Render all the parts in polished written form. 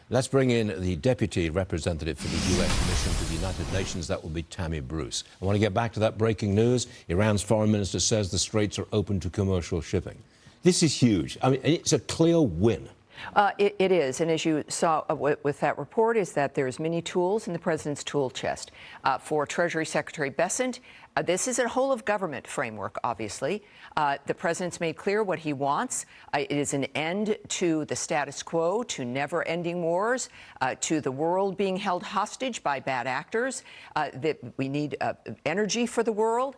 Let's bring in the Deputy Representative for the U.S. Mission to the United Nations. That will be Tammy Bruce. I want to get back to that breaking news. Iran's foreign minister says the Straits are open to commercial shipping. This is huge. I mean, it's a clear win. It is, and as you saw with that report, is that there's many tools in the president's tool chest. For Treasury Secretary Bessent, this is a whole-of-government framework, obviously. The president's made clear what he wants. It is an end to the status quo, to never-ending wars, to the world being held hostage by bad actors, that we need energy for the world,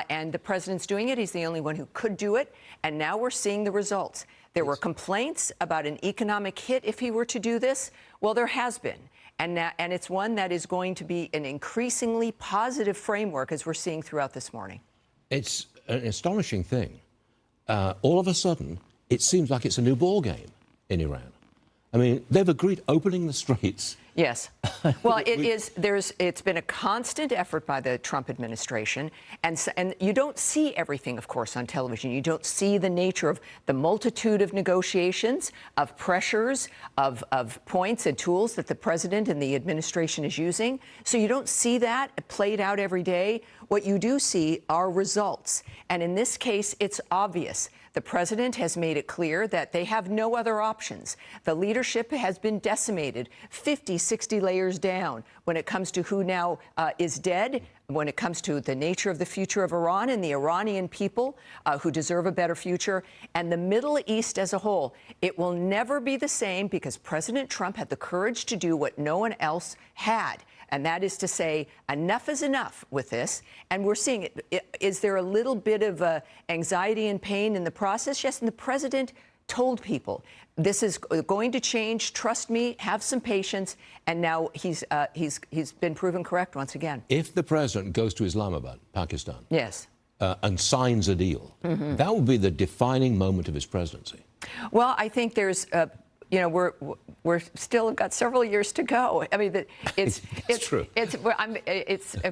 and the president's doing it. He's the only one who could do it, and now we're seeing the results. There were complaints about an economic hit if he were to do this. Well, there has been. And it's one that is going to be an increasingly positive framework, as we're seeing throughout this morning. It's an astonishing thing. All of a sudden, it seems like it's a new ball game in Iran. I mean, they've agreed opening the Straits. Yes. Well, it's been a constant effort by the Trump administration, and you don't see everything, of course, on television. You don't see the nature of the multitude of negotiations, of pressures, of points and tools that the president and the administration is using. So you don't see that played out every day. What you do see are results. And in this case, it's obvious. The president has made it clear that they have no other options. The leadership has been decimated, 50, 60 layers down when it comes to who now is dead, when it comes to the nature of the future of Iran and the Iranian people who deserve a better future, and the Middle East as a whole. It will never be the same because President Trump had the courage to do what no one else had. And that is to say, enough is enough with this. And we're seeing it. Is there a little bit of anxiety and pain in the process? Yes, and the president told people, this is going to change. Trust me, have some patience. And now he's been proven correct once again. If the president goes to Islamabad, Pakistan, yes, and signs a deal, that will be the defining moment of his presidency. Well, I think there's... you know, we're still got several years to go. I mean, it's true. It's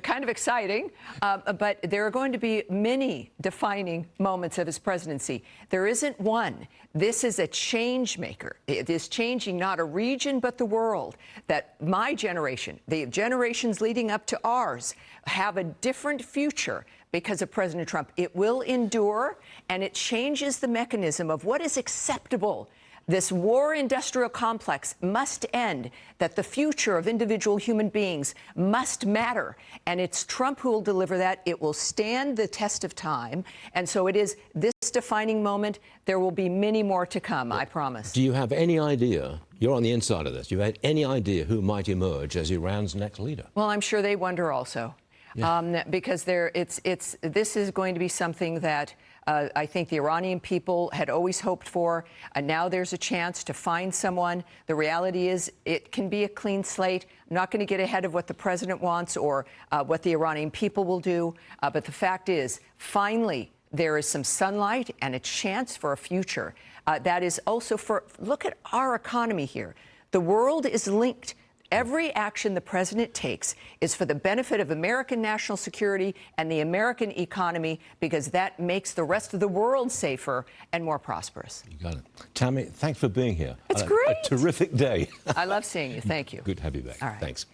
kind of exciting, but there are going to be many defining moments of his presidency. There isn't one. This is a change maker. It is changing not a region but the world. That my generation, the generations leading up to ours, have a different future because of President Trump. It will endure, and it changes the mechanism of what is acceptable. This war industrial complex must end, that the future of individual human beings must matter. And it's Trump who will deliver that. It will stand the test of time. And so it is this defining moment. There will be many more to come, I promise. Do you have any idea, you're on the inside of this, do you have any idea who might emerge as Iran's next leader? Well, I'm sure they wonder also. Yeah. Because this is going to be something that I think the Iranian people had always hoped for. And now there's a chance to find someone. The reality is it can be a clean slate. I'm not going to get ahead of what the president wants or what the Iranian people will do. But the fact is, finally, there is some sunlight and a chance for a future. That is also look at our economy here. The world is linked. Every action the president takes is for the benefit of American national security and the American economy, because that makes the rest of the world safer and more prosperous. You got it. Tammy, thanks for being here. It's great. A terrific day. I love seeing you. Thank you. Good to have you back. All right. Thanks.